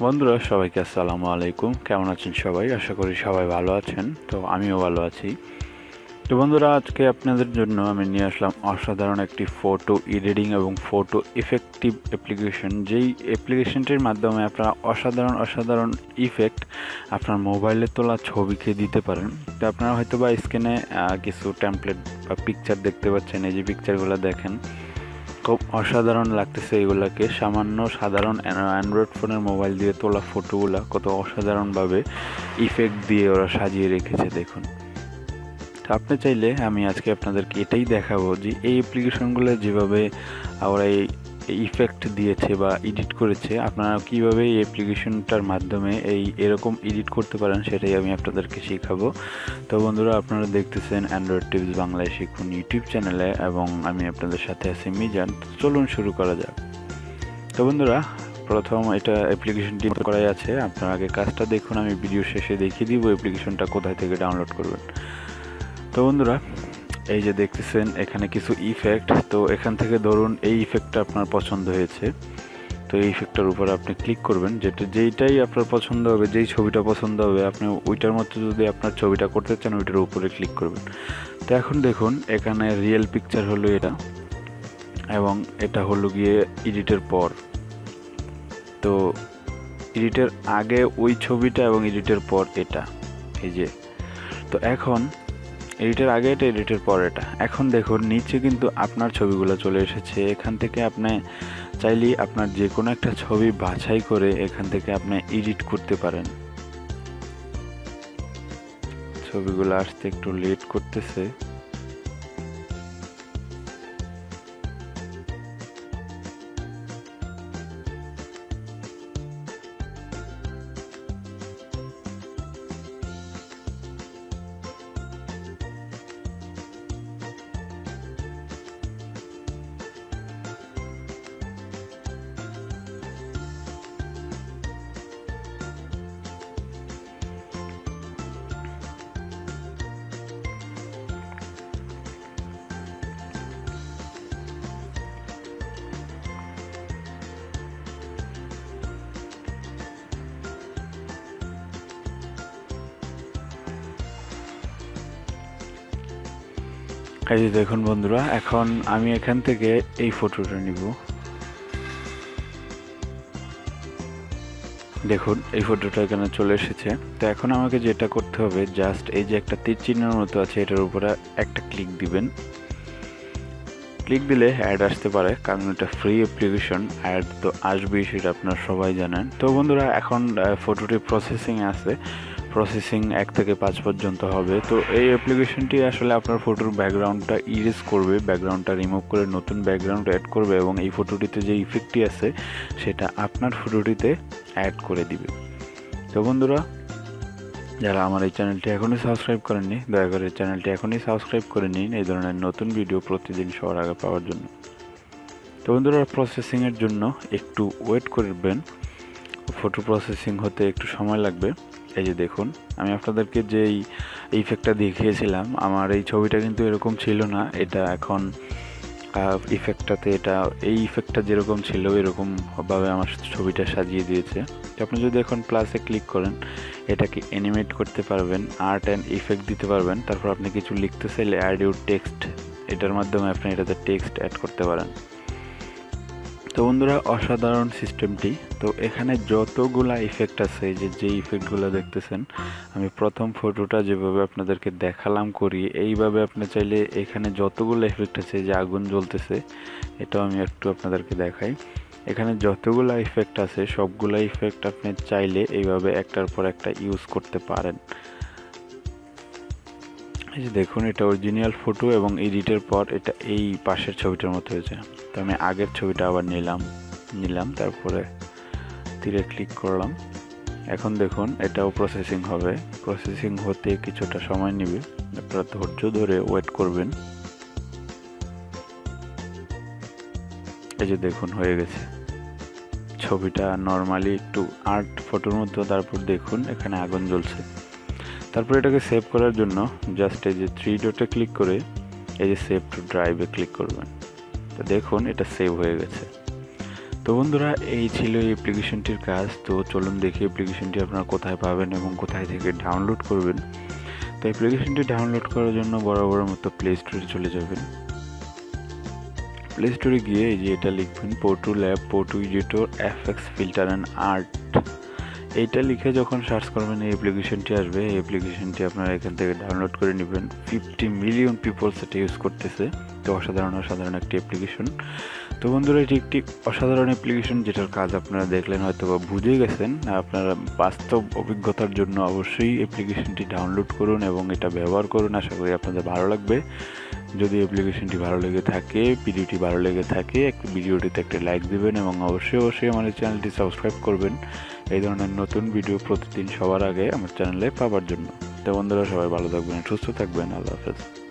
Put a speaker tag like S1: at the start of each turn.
S1: বন্ধুরা সবাইকে আসসালামু আলাইকুম। কেমন আছেন সবাই? আশা করি সবাই ভালো আছেন। তো আমিও ভালো আছি। তো বন্ধুরা, আজকে আপনাদের জন্য আমি নিয়ে আসলাম অসাধারণ একটি ফটো এডিটিং এবং ফটো ইফেক্টিভ অ্যাপ্লিকেশন। যেই অ্যাপ্লিকেশনটির মাধ্যমে আপনারা অসাধারণ ইফেক্ট আপনার মোবাইলে তোলা ছবিকে দিতে পারেন। তো আপনারা হয়তো বা স্ক্রিনে কিছু টেমপ্লেট বা পিকচার দেখতে পাচ্ছেন। এই যে পিকচারগুলো দেখেন, খুব অসাধারণ লাগতেছে। এগুলাকে সাধারণ অ্যান্ড্রয়েড ফোনের মোবাইল দিয়ে তোলা ফটোগুলা কত অসাধারণভাবে ইফেক্ট দিয়ে ওরা সাজিয়ে রেখেছে দেখুন। তো আপনি চাইলে আমি আজকে আপনাদেরকে এটাই দেখাবো যে এই অ্যাপ্লিকেশনগুলো যেভাবে ওরা এই ইফেক্ট দিয়েছে বা এডিট করেছে, আপনারা কীভাবে এই অ্যাপ্লিকেশনটার মাধ্যমে এরকম এডিট করতে পারেন সেটাই আমি আপনাদেরকে শেখাবো। তো বন্ধুরা, আপনারা দেখতেছেন অ্যান্ড্রয়েড টিপস বাংলায় শিখুন ইউটিউব চ্যানেলে এবং আমি আপনাদের সাথে আছি মিজান। চলুন শুরু করা যাক। তো বন্ধুরা, প্রথম এটা অ্যাপ্লিকেশনটি করাই আছে। আপনারা আগে কাজটা দেখুন, আমি ভিডিও শেষে দেখিয়ে দিব অ্যাপ্লিকেশনটা কোথায় থেকে ডাউনলোড করবেন। তো বন্ধুরা, এই যে দেখতেছেন এখানে কিছু ইফেক্ট। তো এখান থেকে ধরুন এই ইফেক্টটা আপনার পছন্দ হয়েছে, তো এই ইফেক্টটার উপর আপনি ক্লিক করবেন। যেইটাই আপনার পছন্দ হবে, যেই ছবিটা পছন্দ হবে, আপনি ওইটার মতো যদি আপনার ছবিটা করতে চান ওইটার উপরে ক্লিক করবেন। তো এখন দেখুন এখানে রিয়েল পিকচার হলো এটা, এবং এটা হলো গিয়ে এডিটের পর। তো এডিটের আগে ওই ছবিটা এবং এডিটের পর এটা, এই যে। তো এখন এডিটের আগে এটা, এডিটের পর এটা। এখন দেখুন নিচে কিন্তু আপনার ছবিগুলো চলে এসেছে। এখান থেকে আপনি চাইলেই আপনার যে কোনো একটা ছবি বাছাই করে এখান থেকে আপনি এডিট করতে পারেন। ছবিগুলো আসতে একটু লেট করতেছে। এই যে দেখুন বন্ধুরা, এখন আমি এখান থেকে এই ফটোটা নিব। দেখুন এই ফটোটা এখানে চলে এসেছে। তো এখন আমাকে যেটা করতে হবে, জাস্ট এই যে একটা তীর চিহ্নের মতো আছে, এটার উপরে একটা ক্লিক দিবেন। ক্লিক দিলে অ্যাড আসতে পারে, কারণ এটা ফ্রি অ্যাপ্লিকেশন। অ্যাড তো আসবেই, সেটা আপনারা সবাই জানেন। তো বন্ধুরা, এখন ফটোটি প্রসেসিংয়ে আছে। প্রসেসিং 1 থেকে 5 পর্যন্ত হবে। তো এই অ্যাপ্লিকেশনটি আসলে আপনার ফটোর ব্যাকগ্রাউন্ডটা ইরেজ করবে, ব্যাকগ্রাউন্ডটা রিমুভ করে নতুন ব্যাকগ্রাউন্ড অ্যাড করবে, এবং এই ফটোটিতে যে ইফেক্টটি আছে সেটা আপনার ফটোটিতে অ্যাড করে দিবে। তো বন্ধুরা, যারা আমার এই চ্যানেলটি এখনই সাবস্ক্রাইব করেননি, দয়া করে চ্যানেলটি এখনই সাবস্ক্রাইব করে নিন এই ধরনের নতুন ভিডিও প্রতিদিন সবার আগে পাওয়ার জন্য। তো বন্ধুরা, প্রসেসিংয়ের জন্য একটু ওয়েট করবেন। ফটো প্রসেসিং হতে একটু সময় লাগবে। এই যে দেখুন, আমি আপনাদেরকে যেই ইফেক্টটা দেখিয়েছিলাম, আমার এই ছবিটা কিন্তু এরকম ছিল না। এটা এখন ইফেক্টটাতে এই ইফেক্টটা যেরকম ছিল এরকমভাবে আমার ছবিটা সাজিয়ে দিয়েছে। আপনি যদি এখন প্লাসে ক্লিক করেন, এটাকে অ্যানিমেট করতে পারবেন, আর্ট অ্যান্ড ইফেক্ট দিতে পারবেন। তারপর আপনি কিছু লিখতে চাইলে অ্যাড ইউর টেক্সট, এটার মাধ্যমে আপনি এটাতে টেক্সট অ্যাড করতে পারেন। তো বন্ধুরা, অসাধারণ সিস্টেমটি। তো এখানে যতগুলা ইফেক্ট আছে, যে ইফেক্টগুলো দেখতেছেন, আমি প্রথম ফটোটা যেভাবে আপনাদেরকে দেখালাম করি, এইভাবে আপনি চাইলে এখানে যতগুলো ইফেক্ট আছে, যে আগুন জ্বলতেছে, এটাও আমি একটু আপনাদেরকে দেখাই। এখানে যতগুলো ইফেক্ট আছে সবগুলো ইফেক্ট আপনি চাইলে এইভাবে একটার পর একটা ইউজ করতে পারেন। এই যে দেখুন, এটা অরিজিনাল ফটো এবং এডিটের পর এটা এই পাশের ছবিটার মতো হয়েছে। তো আমি আগের ছবিটা আবার নিলাম, তারপরে তীরে ক্লিক করলাম। এখন দেখুন এটাও প্রসেসিং হবে। প্রসেসিং হতে কিছুটা সময় নেবে, আপনারা ধৈর্য ধরে ওয়েট করবেন। এই যে দেখুন হয়ে গেছে ছবিটা, নর্মালি একটু আর্ট ফটোর মতো। তারপর দেখুন এখানে আগুন জ্বলছে। তারপর এটাকে সেভ করার জন্য জাস্ট এই যে 3 ডটে ক্লিক করে এই যে সেভ টু ড্রাইভে ক্লিক করবেন। তো দেখুন এটা সেভ হয়ে গেছে। তো বন্ধুরা, এই ছিল এই অ্যাপ্লিকেশনটির কাজ। তো চলুন দেখি অ্যাপ্লিকেশনটি আপনারা কোথায় পাবেন এবং কোথায় থেকে ডাউনলোড করবেন। তো অ্যাপ্লিকেশনটি ডাউনলোড করার জন্য বরাবরের মতো প্লে স্টোরে চলে যাবেন। প্লে স্টোরে গিয়ে এই যে এটা লিখবেন photo lab, photo editor, FX filter and art. এইটা লিখে যখন সার্চ করবেন এই অ্যাপ্লিকেশনটি আসবে। এই অ্যাপ্লিকেশনটি আপনারা এখান থেকে ডাউনলোড করে নেবেন। 50 মিলিয়ন পিপল সেটা ইউজ করতেছে। তো অসাধারণ একটি অ্যাপ্লিকেশন। তো বন্ধুরা, এটি একটি অসাধারণ অ্যাপ্লিকেশন যেটার কাজ আপনারা দেখলেন হয়তো বা বুঝে গেছেন। আপনারা বাস্তব অভিজ্ঞতার জন্য অবশ্যই অ্যাপ্লিকেশনটি ডাউনলোড করুন এবং এটা ব্যবহার করুন। আশা করি আপনাদের ভালো লাগবে। যদি অ্যাপ্লিকেশনটি ভালো লেগে থাকে, ভিডিওটি ভালো লেগে থাকে, ভিডিওটিতে একটা লাইক দিবেন এবং অবশ্যই আমাদের চ্যানেলটি সাবস্ক্রাইব করবেন এই ধরনের নতুন ভিডিও প্রতিদিন সবার আগে আমার চ্যানেলে পাওয়ার জন্য। তো বন্ধুরা, সবাই ভালো থাকবেন, সুস্থ থাকবেন। আল্লাহ হাফেজ।